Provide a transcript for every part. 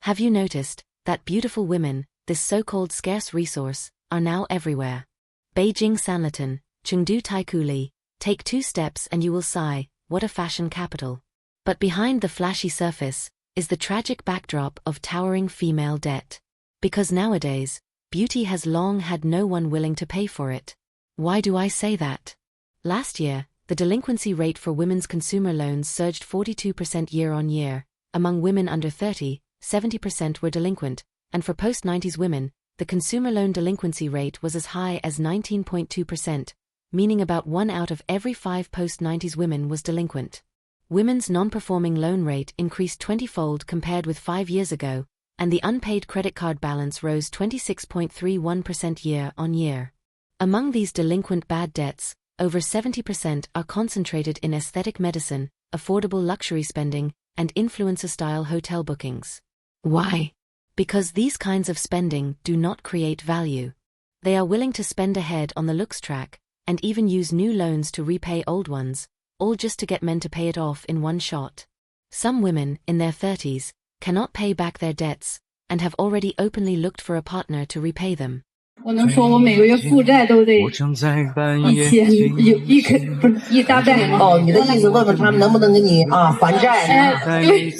Have you noticed that beautiful women, this so-called scarce resource, are now everywhere? Beijing Sanlitun, Chengdu Taikuli, take 2 steps and you will sigh, what a fashion capital. But behind the flashy surface is the tragic backdrop of towering female debt. Because nowadays, beauty has long had no one willing to pay for it. Why do I say that? Last year, the delinquency rate for women's consumer loans surged 42% year-on-year. Among women under 30, 70% were delinquent, and for post-90s women, the consumer loan delinquency rate was as high as 19.2%, meaning about 1 out of every 5 post-90s women was delinquent. Women's non-performing loan rate increased 20-fold compared with 5 years ago, and the unpaid credit card balance rose 26.31% year-on-year. Among these delinquent bad debts, over 70% are concentrated in aesthetic medicine, affordable luxury spending, and influencer-style hotel bookings. Why? Because these kinds of spending do not create value. They are willing to spend ahead on the looks track, and even use new loans to repay old ones, all just to get men to pay it off in one shot. Some women, in their 30s, cannot pay back their debts, and have already openly looked for a partner to repay them. 我能说我每个月负债都得一大袋吗？哦，你的意思问问他们能不能给你还债？对。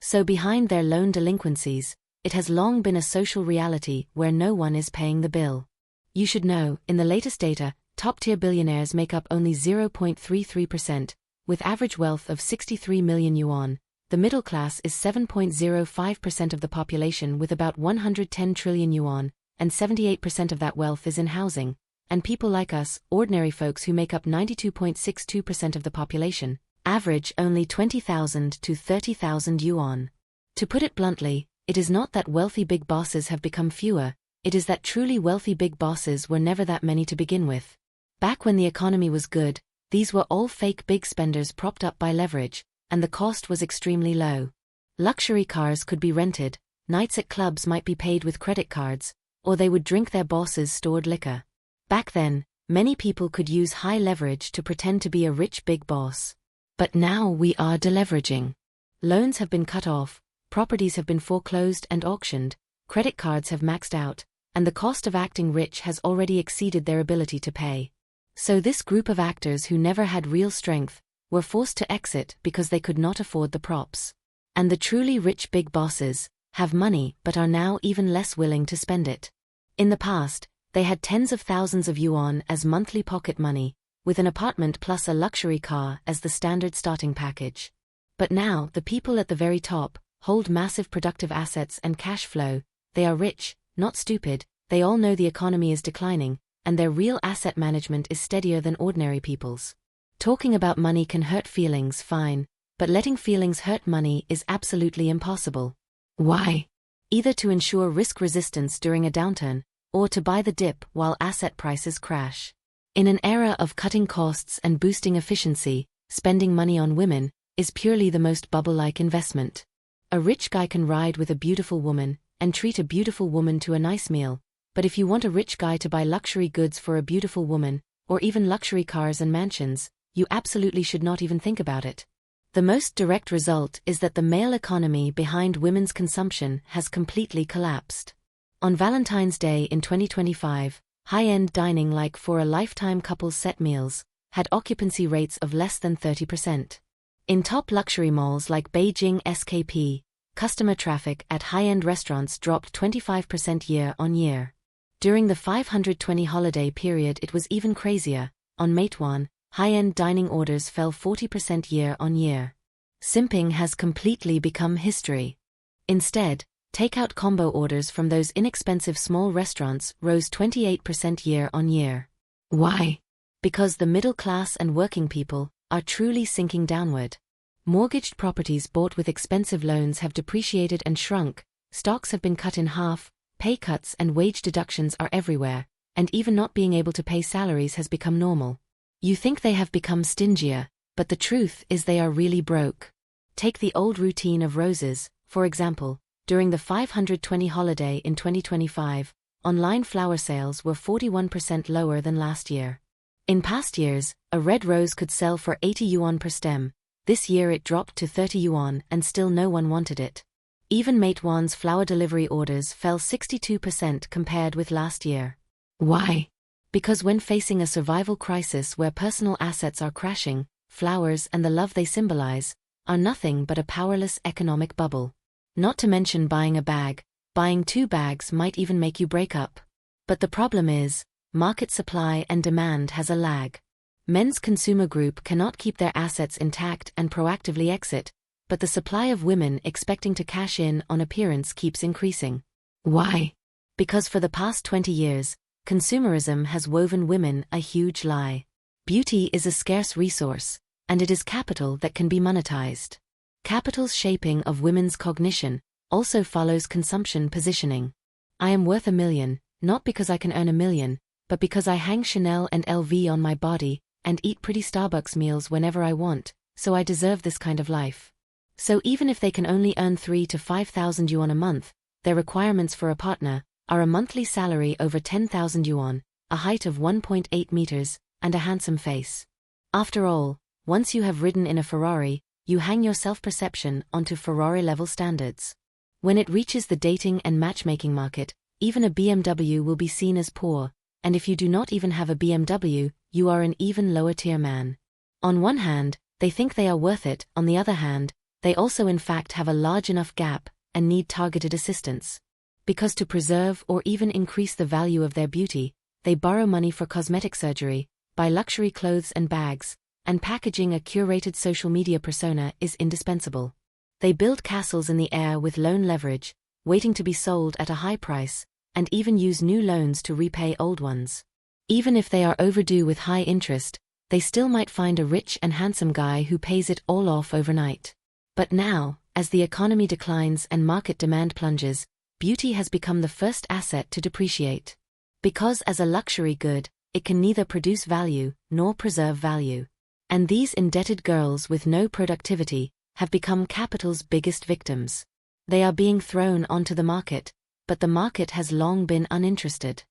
So behind their loan delinquencies, it has long been a social reality where no one is paying the bill. You should know, in the latest data, top-tier billionaires make up only 0.33%, with average wealth of 63 million yuan. The middle class is 7.05% of the population with about 110 trillion yuan, and 78% of that wealth is in housing. And people like us, ordinary folks who make up 92.62% of the population, average only 20,000 to 30,000 yuan. To put it bluntly, it is not that wealthy big bosses have become fewer, it is that truly wealthy big bosses were never that many to begin with. Back when the economy was good, these were all fake big spenders propped up by leverage, and the cost was extremely low. Luxury cars could be rented, nights at clubs might be paid with credit cards, or they would drink their boss's stored liquor. Back then, many people could use high leverage to pretend to be a rich big boss. But now we are deleveraging. Loans have been cut off, properties have been foreclosed and auctioned, credit cards have maxed out, and the cost of acting rich has already exceeded their ability to pay. So this group of actors who never had real strength were forced to exit because they could not afford the props. And the truly rich big bosses have money but are now even less willing to spend it. In the past, they had tens of thousands of yuan as monthly pocket money, with an apartment plus a luxury car as the standard starting package. But now, the people at the very top hold massive productive assets and cash flow. They are rich, not stupid, they all know the economy is declining, and their real asset management is steadier than ordinary people's. Talking about money can hurt feelings, fine, but letting feelings hurt money is absolutely impossible. Why? Either to ensure risk resistance during a downturn, or to buy the dip while asset prices crash. In an era of cutting costs and boosting efficiency, spending money on women is purely the most bubble-like investment. A rich guy can ride with a beautiful woman and treat a beautiful woman to a nice meal, but if you want a rich guy to buy luxury goods for a beautiful woman, or even luxury cars and mansions, you absolutely should not even think about it. The most direct result is that the male economy behind women's consumption has completely collapsed. On Valentine's Day in 2025, high-end dining like for a lifetime couple's set meals had occupancy rates of less than 30%. In top luxury malls like Beijing SKP, customer traffic at high-end restaurants dropped 25% year-on-year. During the 520 holiday period it was even crazier. On Meituan, high-end dining orders fell 40% year-on-year. Simping has completely become history. Instead, takeout combo orders from those inexpensive small restaurants rose 28% year-on-year. Why? Because the middle class and working people are truly sinking downward. Mortgaged properties bought with expensive loans have depreciated and shrunk, stocks have been cut in half, pay cuts and wage deductions are everywhere, and even not being able to pay salaries has become normal. You think they have become stingier, but the truth is they are really broke. Take the old routine of roses, for example. During the 520 holiday in 2025, online flower sales were 41% lower than last year. In past years, a red rose could sell for 80 yuan per stem. This year it dropped to 30 yuan and still no one wanted it. Even Meituan's flower delivery orders fell 62% compared with last year. Why? Because when facing a survival crisis where personal assets are crashing, flowers and the love they symbolize are nothing but a powerless economic bubble. Not to mention buying a bag, buying 2 bags might even make you break up. But the problem is, market supply and demand has a lag. Men's consumer group cannot keep their assets intact and proactively exit, but the supply of women expecting to cash in on appearance keeps increasing. Why? Because for the past 20 years, consumerism has woven women a huge lie. Beauty is a scarce resource, and it is capital that can be monetized. Capital's shaping of women's cognition also follows consumption positioning. I am worth $1 million, not because I can earn $1 million, but because I hang Chanel and LV on my body and eat pretty Starbucks meals whenever I want, so I deserve this kind of life. So even if they can only earn 3,000 to 5,000 yuan a month, their requirements for a partner are a monthly salary over 10,000 yuan, a height of 1.8 meters, and a handsome face. After all, once you have ridden in a Ferrari, you hang your self-perception onto Ferrari-level standards. When it reaches the dating and matchmaking market, even a BMW will be seen as poor, and if you do not even have a BMW, you are an even lower-tier man. On one hand, they think they are worth it, on the other hand, they also in fact have a large enough gap and need targeted assistance. Because to preserve or even increase the value of their beauty, they borrow money for cosmetic surgery, buy luxury clothes and bags, and packaging a curated social media persona is indispensable. They build castles in the air with loan leverage, waiting to be sold at a high price, and even use new loans to repay old ones. Even if they are overdue with high interest, they still might find a rich and handsome guy who pays it all off overnight. But now, as the economy declines and market demand plunges, beauty has become the first asset to depreciate. Because as a luxury good, it can neither produce value nor preserve value. And these indebted girls with no productivity have become capital's biggest victims. They are being thrown onto the market, but the market has long been uninterested.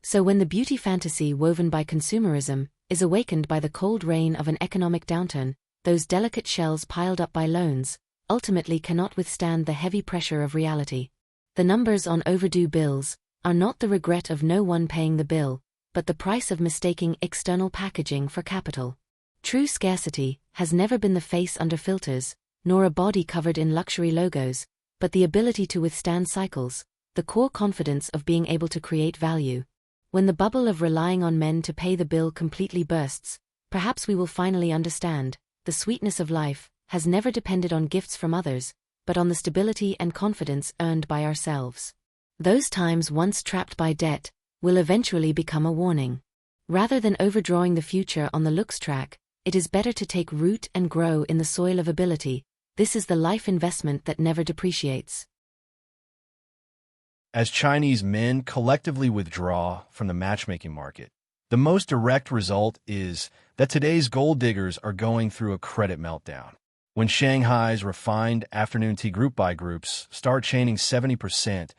So when the beauty fantasy woven by consumerism is awakened by the cold rain of an economic downturn, those delicate shells piled up by loans ultimately cannot withstand the heavy pressure of reality. The numbers on overdue bills are not the regret of no one paying the bill, but the price of mistaking external packaging for capital. True scarcity has never been the face under filters, nor a body covered in luxury logos, but the ability to withstand cycles, the core confidence of being able to create value. When the bubble of relying on men to pay the bill completely bursts, perhaps we will finally understand, the sweetness of life has never depended on gifts from others, but on the stability and confidence earned by ourselves. Those times once trapped by debt will eventually become a warning. Rather than overdrawing the future on the looks track, it is better to take root and grow in the soil of ability. This is the life investment that never depreciates. As Chinese men collectively withdraw from the matchmaking market, the most direct result is that today's gold diggers are going through a credit meltdown. When Shanghai's refined afternoon tea group buy groups start chaining 70%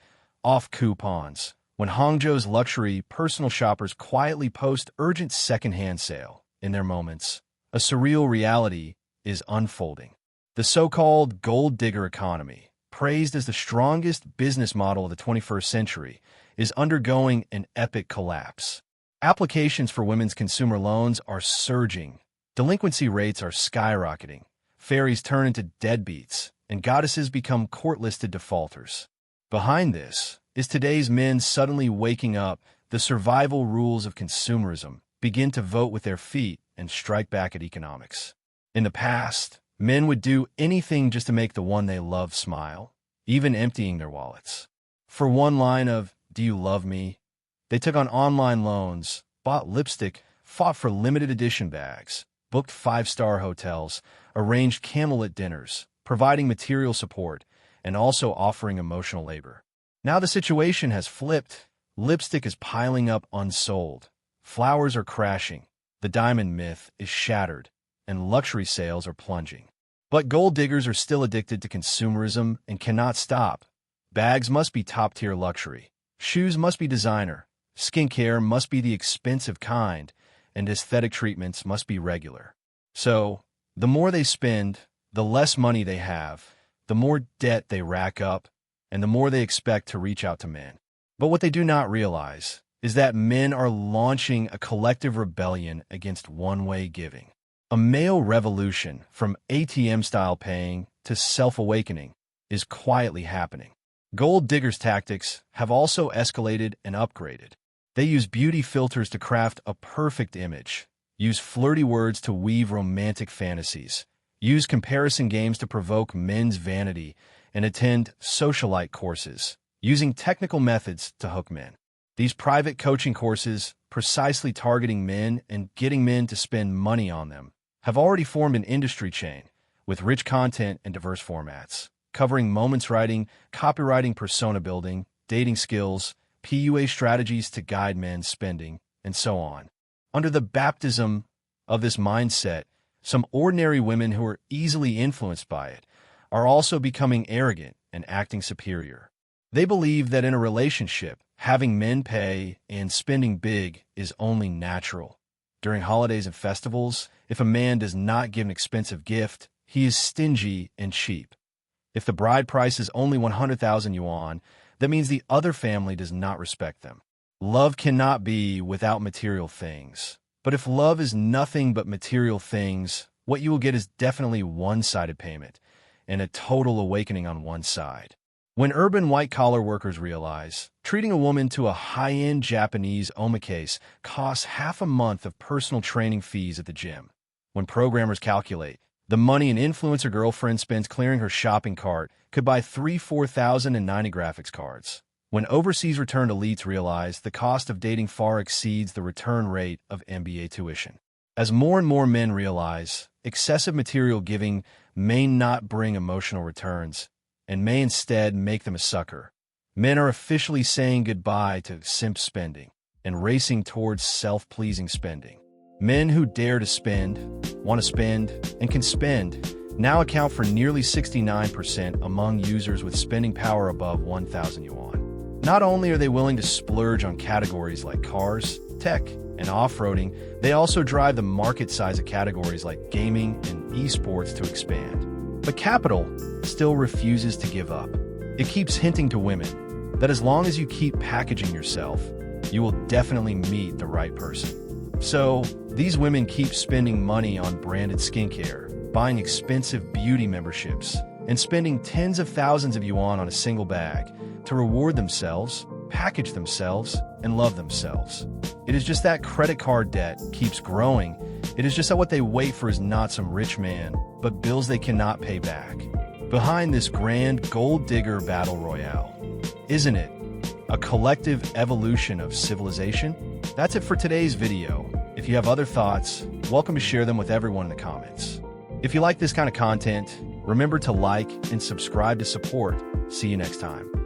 off coupons, when Hangzhou's luxury personal shoppers quietly post urgent second-hand sale in their moments, a surreal reality is unfolding. The so-called gold digger economy, praised as the strongest business model of the 21st century, is undergoing an epic collapse. Applications for women's consumer loans are surging, delinquency rates are skyrocketing, fairies turn into deadbeats, and goddesses become court-listed defaulters. Behind this is today's men suddenly waking up. The survival rules of consumerism begin to vote with their feet and strike back at economics. In the past, men would do anything just to make the one they love smile, even emptying their wallets. For one line of, "Do you love me?" they took on online loans, bought lipstick, fought for limited edition bags, booked 5-star hotels, arranged candlelit dinners, providing material support, and also offering emotional labor. Now the situation has flipped. Lipstick is piling up unsold. Flowers are crashing. The diamond myth is shattered, and luxury sales are plunging. But gold diggers are still addicted to consumerism and cannot stop. Bags must be top-tier luxury. Shoes must be designer. Skincare must be the expensive kind, and aesthetic treatments must be regular. So, the more they spend, The less money they have, the more debt they rack up, and the more they expect to reach out to men. But what they do not realize is that men are launching a collective rebellion against one-way giving. A male revolution from ATM-style paying to self-awakening is quietly happening. Gold diggers' tactics have also escalated and upgraded. They use beauty filters to craft a perfect image, use flirty words to weave romantic fantasies, use comparison games to provoke men's vanity, and attend socialite courses, using technical methods to hook men. These private coaching courses, precisely targeting men and getting men to spend money on them, have already formed an industry chain with rich content and diverse formats, covering moments writing, copywriting, persona building, dating skills, PUA strategies to guide men's spending, and so on. Under the baptism of this mindset, some ordinary women who are easily influenced by it are also becoming arrogant and acting superior. They believe that in a relationship, having men pay and spending big is only natural. During holidays and festivals, if a man does not give an expensive gift, he is stingy and cheap. If the bride price is only 100,000 yuan, that means the other family does not respect them. Love cannot be without material things. But if love is nothing but material things, what you will get is definitely one-sided payment and a total awakening on one side. When urban white-collar workers realize treating a woman to a high-end Japanese omakase costs half a month of personal training fees at the gym. When programmers calculate the money an influencer girlfriend spends clearing her shopping cart could buy 4,090 graphics cards. When overseas returned elites realize the cost of dating far exceeds the return rate of MBA tuition. As more and more men realize excessive material giving may not bring emotional returns, and may instead make them a sucker, men are officially saying goodbye to simp spending and racing towards self-pleasing spending. Men who dare to spend, want to spend, and can spend now account for nearly 69% among users with spending power above 1,000 yuan. Not only are they willing to splurge on categories like cars, tech, and off-roading, they also drive the market size of categories like gaming and esports to expand. But capital still refuses to give up. It keeps hinting to women that as long as you keep packaging yourself, you will definitely meet the right person. So, these women keep spending money on branded skincare, buying expensive beauty memberships, and spending tens of thousands of yuan on a single bag to reward themselves, package themselves, and love themselves. It is just that credit card debt keeps growing. It is just that what they wait for is not some rich man, but bills they cannot pay back. Behind this grand gold digger battle royale, isn't it a collective evolution of civilization? That's it for today's video. If you have other thoughts, welcome to share them with everyone in the comments. If you like this kind of content, remember to like and subscribe to support. See you next time.